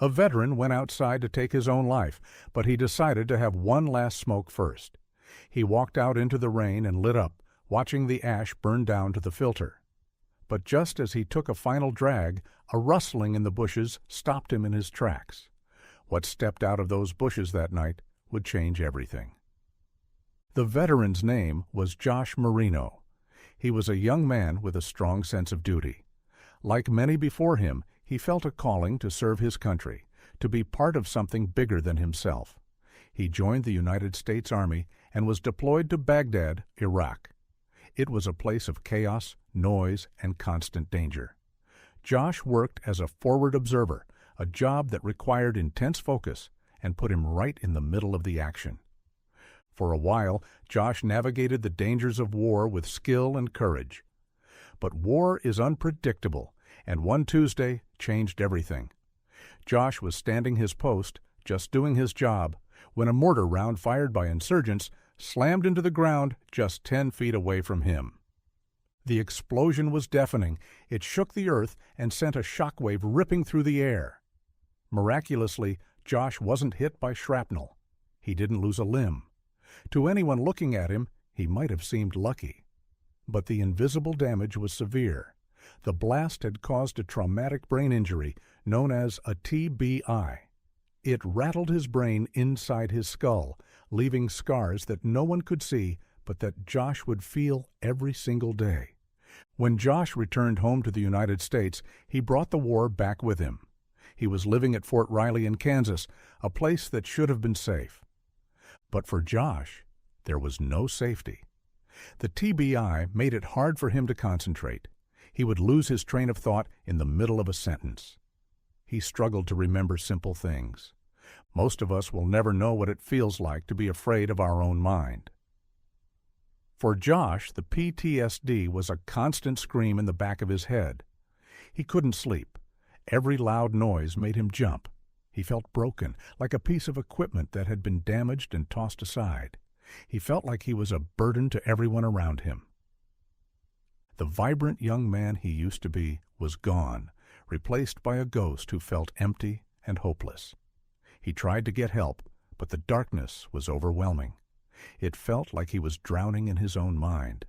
A veteran went outside to take his own life, but he decided to have one last smoke first. He walked out into the rain and lit up, watching the ash burn down to the filter. But just as he took a final drag, a rustling in the bushes stopped him in his tracks. What stepped out of those bushes that night would change everything. The veteran's name was Josh Marino. He was a young man with a strong sense of duty. Like many before him, he felt a calling to serve his country, to be part of something bigger than himself. He joined the United States Army and was deployed to Baghdad, Iraq. It was a place of chaos, noise, and constant danger. Josh worked as a forward observer, a job that required intense focus and put him right in the middle of the action. For a while, Josh navigated the dangers of war with skill and courage. But war is unpredictable, and one Tuesday changed everything. Josh was standing his post, just doing his job, when a mortar round fired by insurgents slammed into the ground just 10 feet away from him. The explosion was deafening. It shook the earth and sent a shockwave ripping through the air. Miraculously, Josh wasn't hit by shrapnel. He didn't lose a limb. To anyone looking at him, he might have seemed lucky. But the invisible damage was severe. The blast had caused a traumatic brain injury known as a TBI. It rattled his brain inside his skull, leaving scars that no one could see but that Josh would feel every single day. When Josh returned home to the United States, he brought the war back with him. He was living at Fort Riley in Kansas, a place that should have been safe. But for Josh, there was no safety. The TBI made it hard for him to concentrate. He would lose his train of thought in the middle of a sentence. He struggled to remember simple things. Most of us will never know what it feels like to be afraid of our own mind. For Josh, the PTSD was a constant scream in the back of his head. He couldn't sleep. Every loud noise made him jump. He felt broken, like a piece of equipment that had been damaged and tossed aside. He felt like he was a burden to everyone around him. The vibrant young man he used to be was gone, replaced by a ghost who felt empty and hopeless. He tried to get help, but the darkness was overwhelming. It felt like he was drowning in his own mind.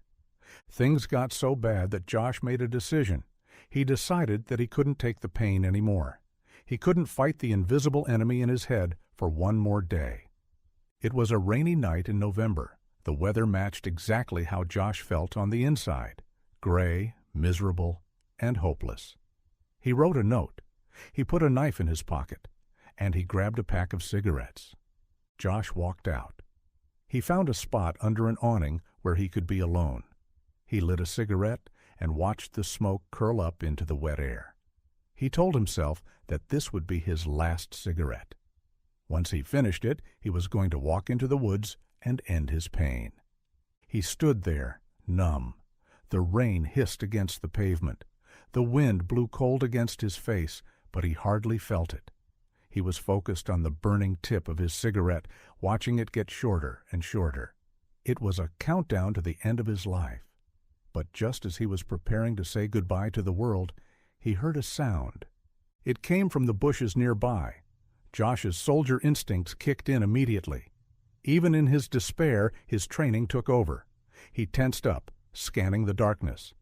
Things got so bad that Josh made a decision. He decided that he couldn't take the pain anymore. He couldn't fight the invisible enemy in his head for one more day. It was a rainy night in November. The weather matched exactly how Josh felt on the inside: gray, miserable, and hopeless. He wrote a note. He put a knife in his pocket, and he grabbed a pack of cigarettes. Josh walked out. He found a spot under an awning where he could be alone. He lit a cigarette and watched the smoke curl up into the wet air. He told himself that this would be his last cigarette. Once he finished it, he was going to walk into the woods and end his pain. He stood there, numb. The rain hissed against the pavement. The wind blew cold against his face, but he hardly felt it. He was focused on the burning tip of his cigarette, watching it get shorter and shorter. It was a countdown to the end of his life. But just as he was preparing to say goodbye to the world, he heard a sound. It came from the bushes nearby. Josh's soldier instincts kicked in immediately. Even in his despair, his training took over. He tensed up, scanning the darkness.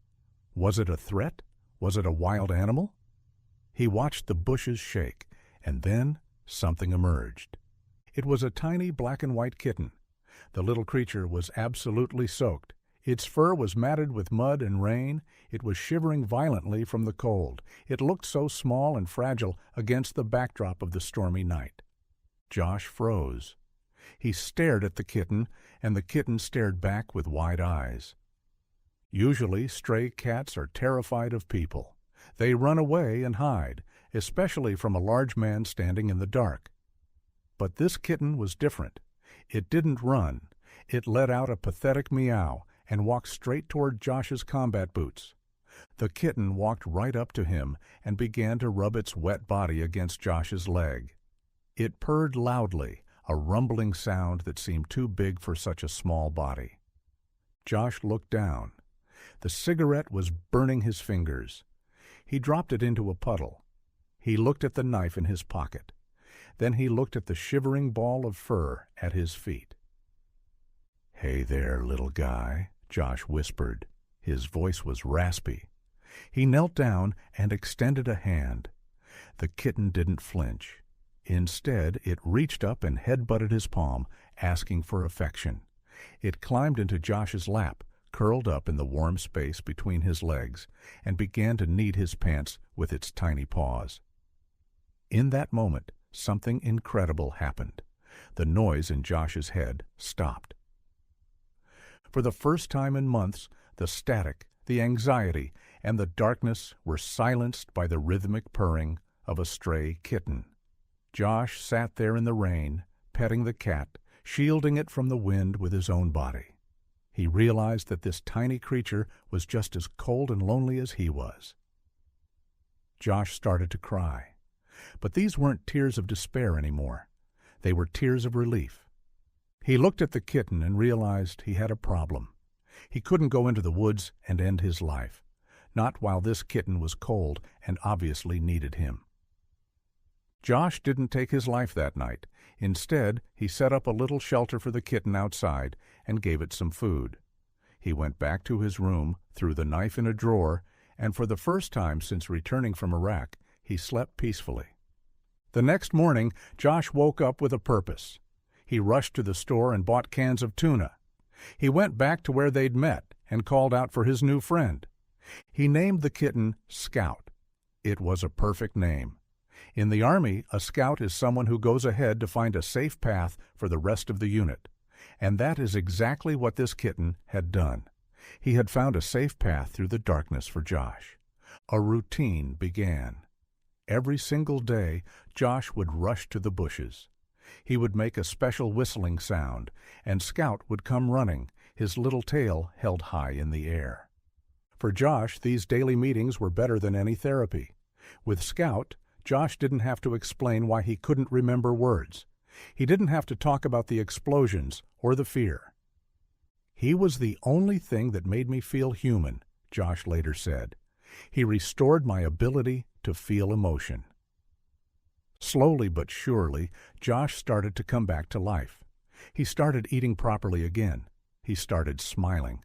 Was it a threat? Was it a wild animal? He watched the bushes shake, and then something emerged. It was a tiny black and white kitten. The little creature was absolutely soaked. Its fur was matted with mud and rain. It was shivering violently from the cold. It looked so small and fragile against the backdrop of the stormy night. Josh froze. He stared at the kitten, and the kitten stared back with wide eyes. Usually, stray cats are terrified of people. They run away and hide, especially from a large man standing in the dark. But this kitten was different. It didn't run. It let out a pathetic meow and walked straight toward Josh's combat boots. The kitten walked right up to him and began to rub its wet body against Josh's leg. It purred loudly, a rumbling sound that seemed too big for such a small body. Josh looked down. The cigarette was burning his fingers. He dropped it into a puddle. He looked at the knife in his pocket. Then he looked at the shivering ball of fur at his feet. "Hey there, little guy," Josh whispered. His voice was raspy. He knelt down and extended a hand. The kitten didn't flinch. Instead, it reached up and head-butted his palm, asking for affection. It climbed into Josh's lap, curled up in the warm space between his legs, and began to knead his pants with its tiny paws. In that moment, something incredible happened. The noise in Josh's head stopped. For the first time in months, the static, the anxiety, and the darkness were silenced by the rhythmic purring of a stray kitten. Josh sat there in the rain, petting the cat, shielding it from the wind with his own body. He realized that this tiny creature was just as cold and lonely as he was. Josh started to cry. But these weren't tears of despair anymore. They were tears of relief. He looked at the kitten and realized he had a problem. He couldn't go into the woods and end his life, not while this kitten was cold and obviously needed him. Josh didn't take his life that night. Instead, he set up a little shelter for the kitten outside and gave it some food. He went back to his room, threw the knife in a drawer, and for the first time since returning from Iraq, he slept peacefully. The next morning, Josh woke up with a purpose. He rushed to the store and bought cans of tuna. He went back to where they'd met and called out for his new friend. He named the kitten Scout. It was a perfect name. In the Army, a scout is someone who goes ahead to find a safe path for the rest of the unit. And that is exactly what this kitten had done. He had found a safe path through the darkness for Josh. A routine began. Every single day, Josh would rush to the bushes. He would make a special whistling sound, and Scout would come running, his little tail held high in the air. For Josh, these daily meetings were better than any therapy. With Scout, Josh didn't have to explain why he couldn't remember words. He didn't have to talk about the explosions or the fear. "He was the only thing that made me feel human," Josh later said. "He restored my ability to feel emotion." Slowly but surely, Josh started to come back to life. He started eating properly again. He started smiling.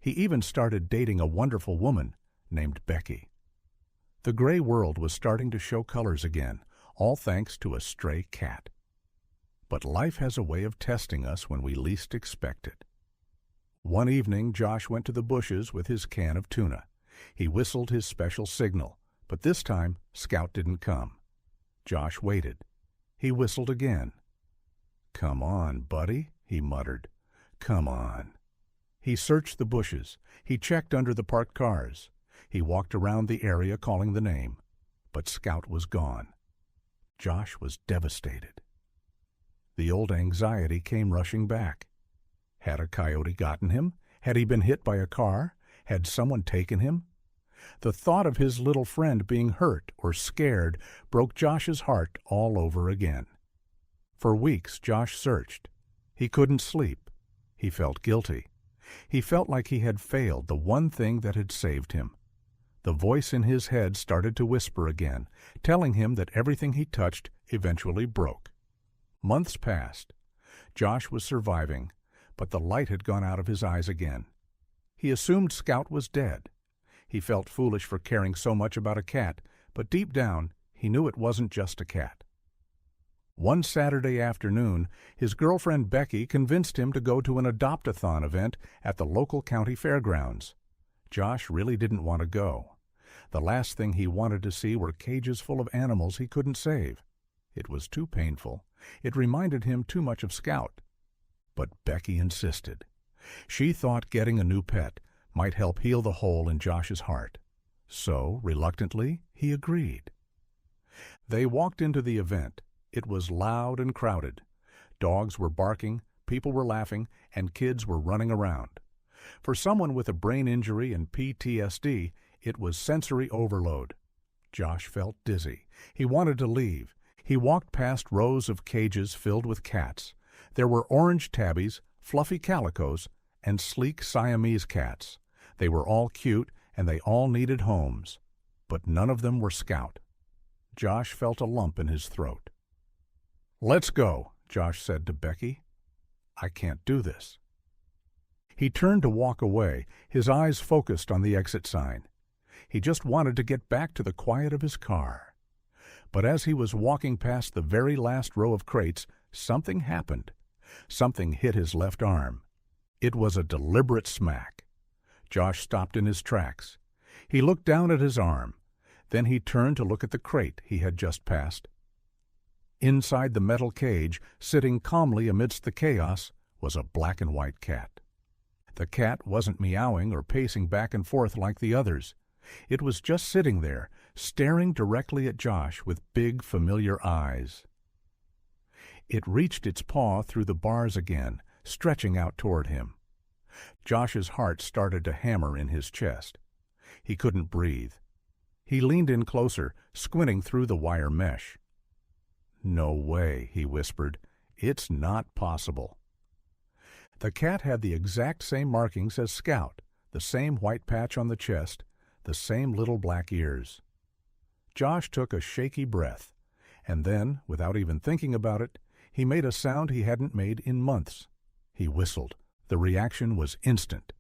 He even started dating a wonderful woman named Becky. The gray world was starting to show colors again, all thanks to a stray cat. But life has a way of testing us when we least expect it. One evening, Josh went to the bushes with his can of tuna. He whistled his special signal, but this time Scout didn't come. Josh waited. He whistled again. "Come on, buddy," he muttered. "Come on." He searched the bushes. He checked under the parked cars. He walked around the area calling the name, but Scout was gone. Josh was devastated. The old anxiety came rushing back. Had a coyote gotten him? Had he been hit by a car? Had someone taken him? The thought of his little friend being hurt or scared broke Josh's heart all over again. For weeks, Josh searched. He couldn't sleep. He felt guilty. He felt like he had failed the one thing that had saved him. The voice in his head started to whisper again, telling him that everything he touched eventually broke. Months passed. Josh was surviving, but the light had gone out of his eyes again. He assumed Scout was dead. He felt foolish for caring so much about a cat, but deep down, he knew it wasn't just a cat. One Saturday afternoon, his girlfriend Becky convinced him to go to an adopt-a-thon event at the local county fairgrounds. Josh really didn't want to go. The last thing he wanted to see were cages full of animals he couldn't save. It was too painful. It reminded him too much of Scout. But Becky insisted. She thought getting a new pet might help heal the hole in Josh's heart. So, reluctantly, he agreed. They walked into the event. It was loud and crowded. Dogs were barking, people were laughing, and kids were running around. For someone with a brain injury and PTSD, it was sensory overload. Josh felt dizzy. He wanted to leave. He walked past rows of cages filled with cats. There were orange tabbies, fluffy calicos, and sleek Siamese cats. They were all cute, and they all needed homes. But none of them were Scout. Josh felt a lump in his throat. "Let's go," Josh said to Becky. "I can't do this." He turned to walk away, his eyes focused on the exit sign. He just wanted to get back to the quiet of his car. But as he was walking past the very last row of crates, something happened. Something hit his left arm. It was a deliberate smack. Josh stopped in his tracks. He looked down at his arm. Then he turned to look at the crate he had just passed. Inside the metal cage, sitting calmly amidst the chaos, was a black and white cat. The cat wasn't meowing or pacing back and forth like the others. It was just sitting there, staring directly at Josh with big, familiar eyes. It reached its paw through the bars again, stretching out toward him. Josh's heart started to hammer in his chest. He couldn't breathe. He leaned in closer, squinting through the wire mesh. "No way," he whispered. "It's not possible." The cat had the exact same markings as Scout, the same white patch on the chest, the same little black ears. Josh took a shaky breath, and then, without even thinking about it, he made a sound he hadn't made in months. He whistled. The reaction was instant.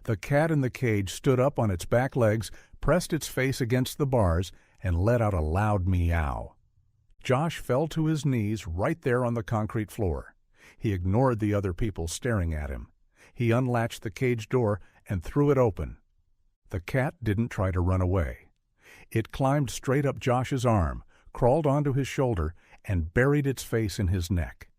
The cat in the cage stood up on its back legs, pressed its face against the bars, and let out a loud meow. Josh fell to his knees right there on the concrete floor. He ignored the other people staring at him. He unlatched the cage door and threw it open. The cat didn't try to run away. It climbed straight up Josh's arm, crawled onto his shoulder, and buried its face in his neck.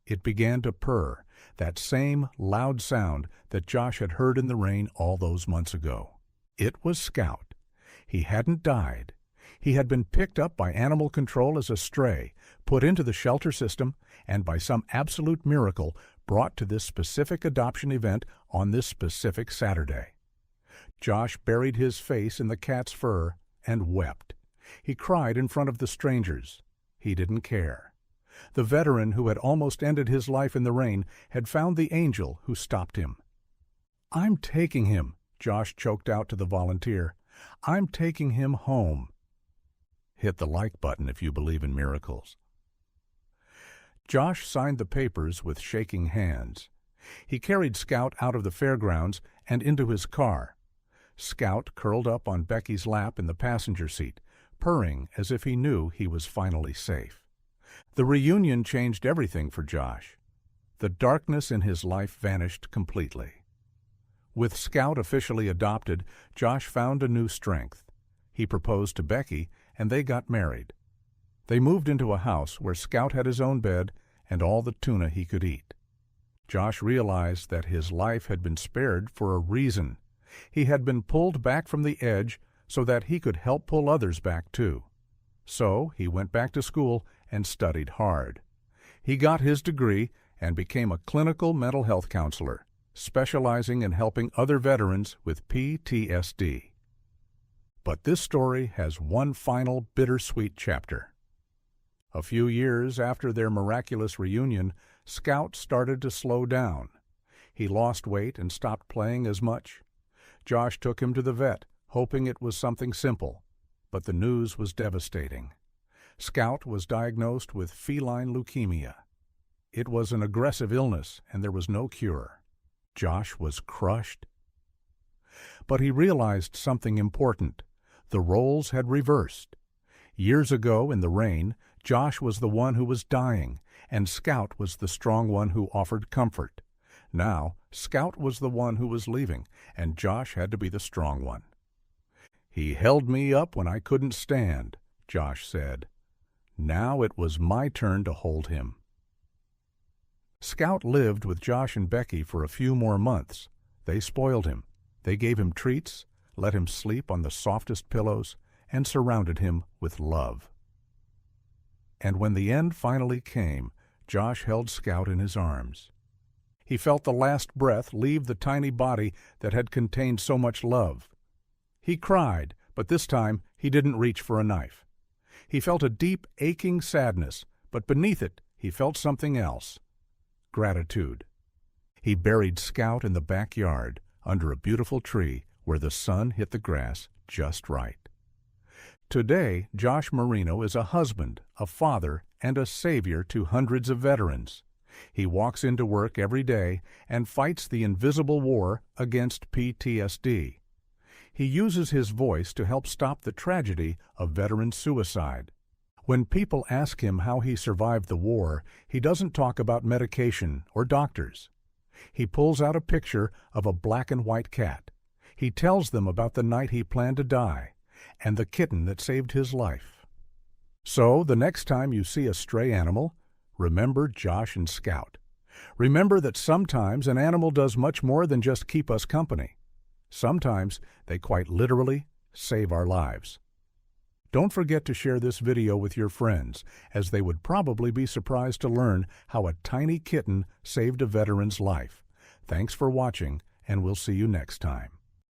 It began to purr, that same loud sound that Josh had heard in the rain all those months ago. It was Scout. He hadn't died. He had been picked up by animal control as a stray, put into the shelter system, and by some absolute miracle brought to this specific adoption event on this specific Saturday. Josh buried his face in the cat's fur and wept. He cried in front of the strangers. He didn't care. The veteran who had almost ended his life in the rain had found the angel who stopped him. "I'm taking him," Josh choked out to the volunteer. "I'm taking him home." Hit the like button if you believe in miracles. Josh signed the papers with shaking hands. He carried Scout out of the fairgrounds and into his car. Scout curled up on Becky's lap in the passenger seat, purring as if he knew he was finally safe. The reunion changed everything for Josh. The darkness in his life vanished completely. With Scout officially adopted, Josh found a new strength. He proposed to Becky, and they got married. They moved into a house where Scout had his own bed and all the tuna he could eat. Josh realized that his life had been spared for a reason. He had been pulled back from the edge so that he could help pull others back too. So he went back to school and studied hard. He got his degree and became a clinical mental health counselor, specializing in helping other veterans with PTSD. But this story has one final bittersweet chapter. A few years after their miraculous reunion, Scout started to slow down. He lost weight and stopped playing as much. Josh took him to the vet, hoping it was something simple, but the news was devastating. Scout was diagnosed with feline leukemia. It was an aggressive illness, and there was no cure. Josh was crushed. But he realized something important. The roles had reversed. Years ago in the rain, Josh was the one who was dying, and Scout was the strong one who offered comfort. Now, Scout was the one who was leaving, and Josh had to be the strong one. "He held me up when I couldn't stand," Josh said. Now it was my turn to hold him. Scout lived with Josh and Becky for a few more months. They spoiled him. They gave him treats, let him sleep on the softest pillows, and surrounded him with love. And when the end finally came, Josh held Scout in his arms. He felt the last breath leave the tiny body that had contained so much love. He cried, but this time he didn't reach for a knife. He felt a deep, aching sadness, but beneath it he felt something else. Gratitude. He buried Scout in the backyard, under a beautiful tree where the sun hit the grass just right. Today, Josh Marino is a husband, a father, and a savior to hundreds of veterans. He walks into work every day and fights the invisible war against PTSD. He uses his voice to help stop the tragedy of veteran suicide. When people ask him how he survived the war, he doesn't talk about medication or doctors. He pulls out a picture of a black and white cat. He tells them about the night he planned to die and the kitten that saved his life. So, the next time you see a stray animal, remember Josh and Scout. Remember that sometimes an animal does much more than just keep us company. Sometimes they quite literally save our lives. Don't forget to share this video with your friends, as they would probably be surprised to learn how a tiny kitten saved a veteran's life. Thanks for watching, and we'll see you next time.